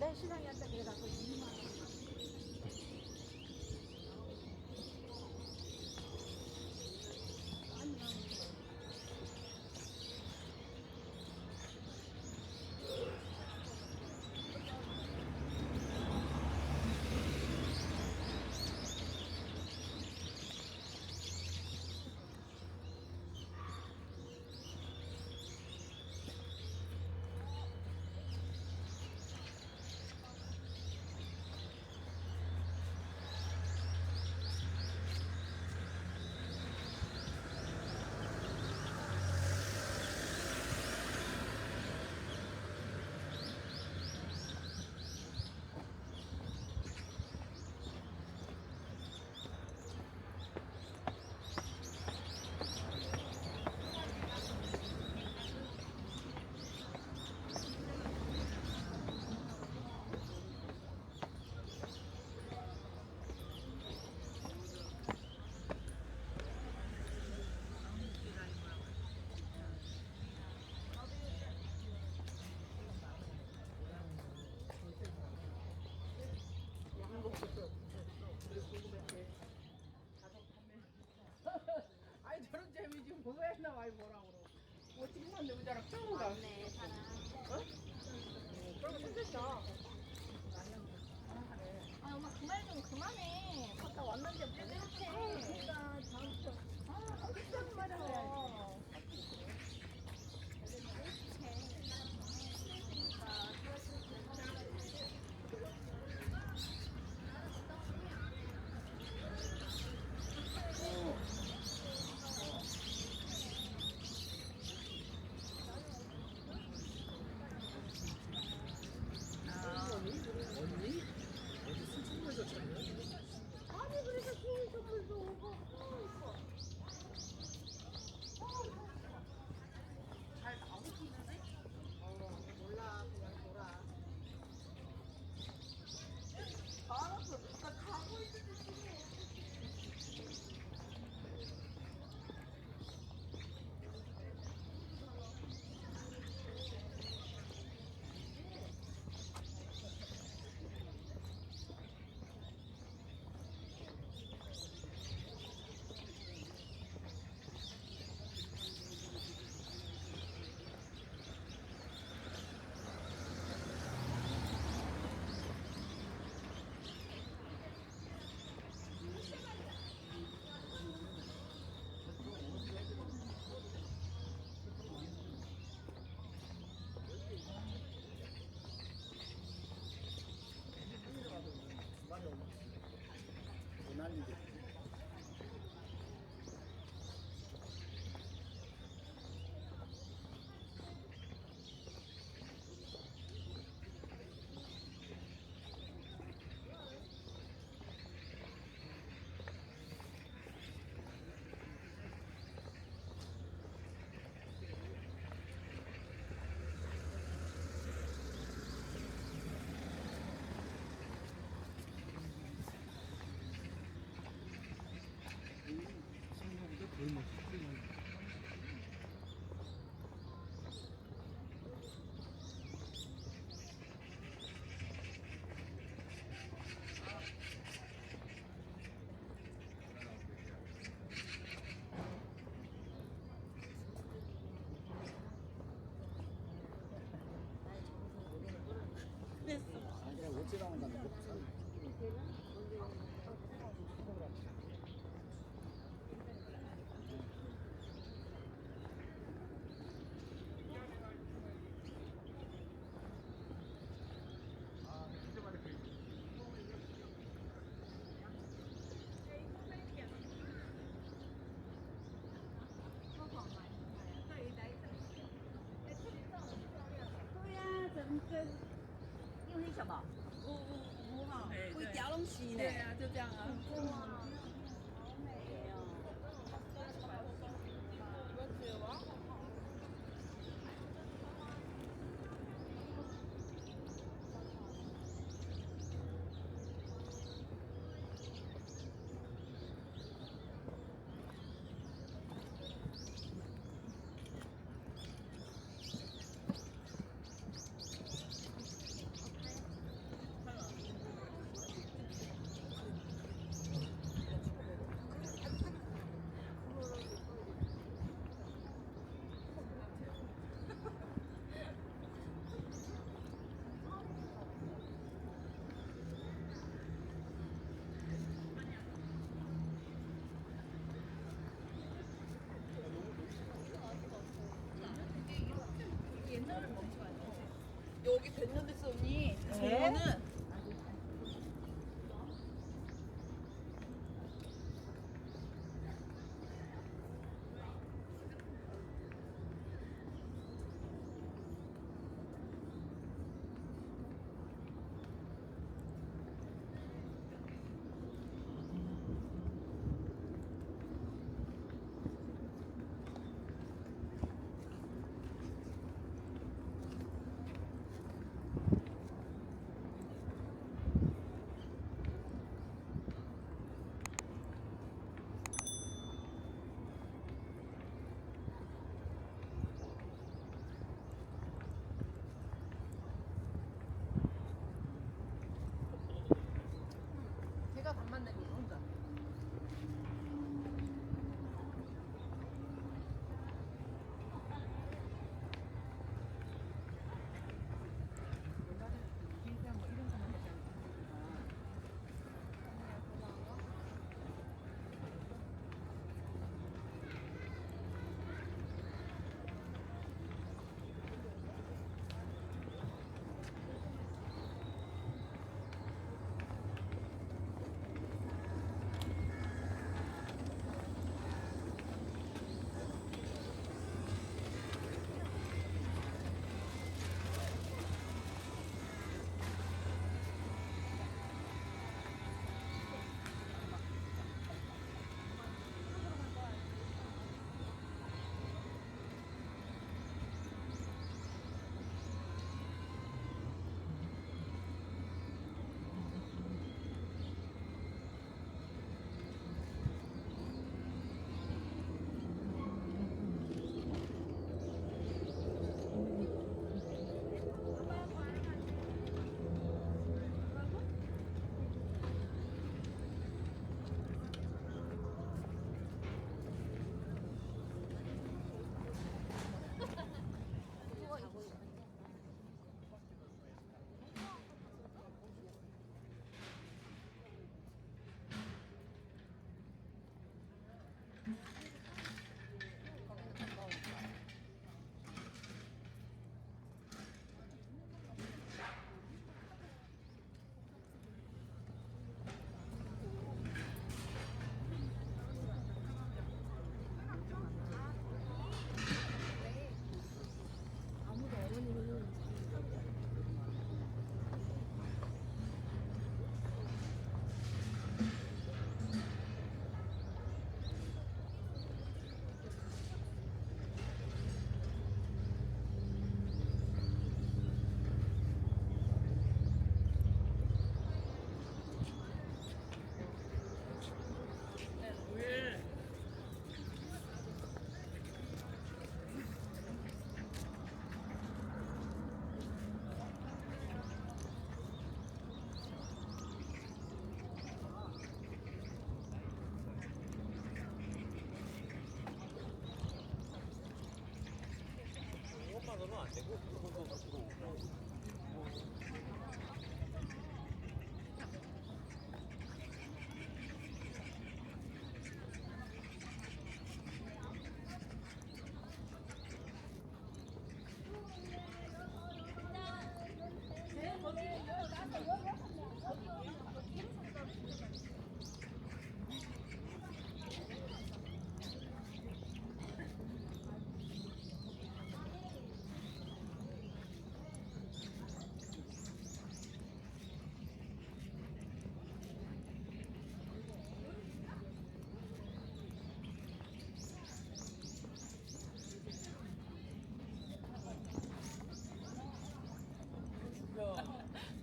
왜 시장에 한다 그래갖고 2만 원. 아니 저런 재미지 뭐 맨날 많이 뭐라 그러고 뭐 지금만 내고 자라 쩌우가 네, 사람. 그러면 힘들다 아, 엄마 그 말 좀 그만해. 갔다 왔는데 뭐 이렇게. 그러니까 다음부터. 아, 비싼 말을 해야지. 언니? 어디 술집 마셨잖아 아니, 그래서 좋은 선물도 오고. 잘 나오기는 해? 몰라 그냥 돌아 알았어 나 가고 있는데 난리지. 생각보다 덜 먹었어. 아니 그냥 어찌 나온다 먹고 사. 네, 会夹东西呢。对啊，就这样啊。哇，好美哦。 여기 100년 됐어 언니. 네? 저거는 제가 밥만 내고 혼자.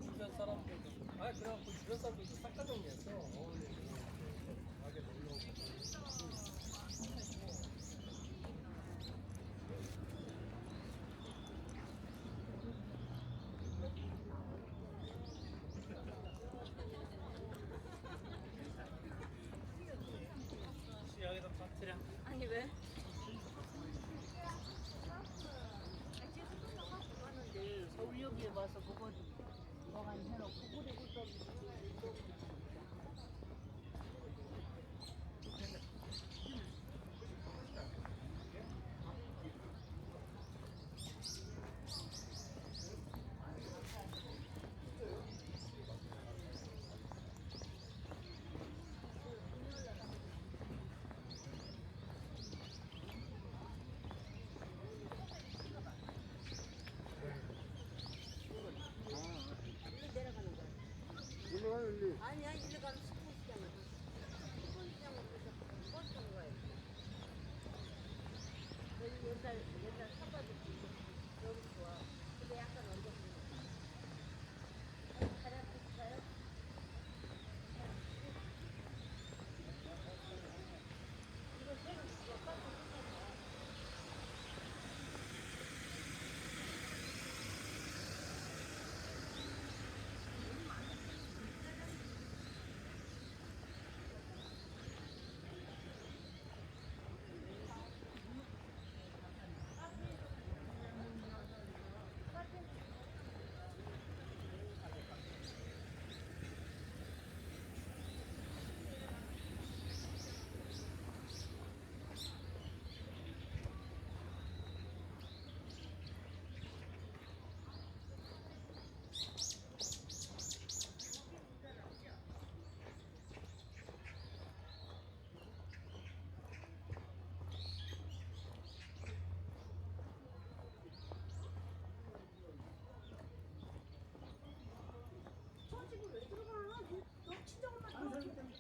주변 사람들도 그래갖고 주변 사람들도 싹 다 정리했어. 가게 놀러 오고. 여기다 터트려. 아니 왜? 서울역에 와서 그거 뭐가 해놓고 그리고 또 아니야, 일로 가면 스포츠장이야. 스포츠장으로 버스 타고 가야 돼. 여기 옛날 사과도 있고, 너무 좋아. 근데 약간 얹어주는 거. 가려 볼까요? 이거 새로 이거 깎아.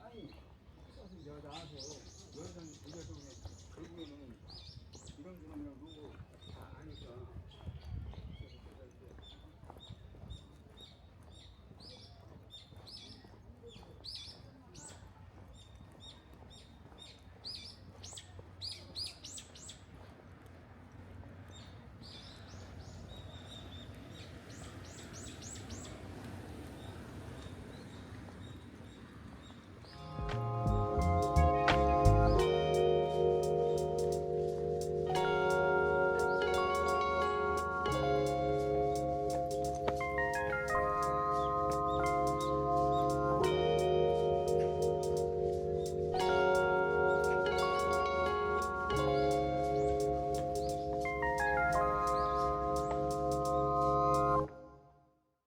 아니, 여기 나와서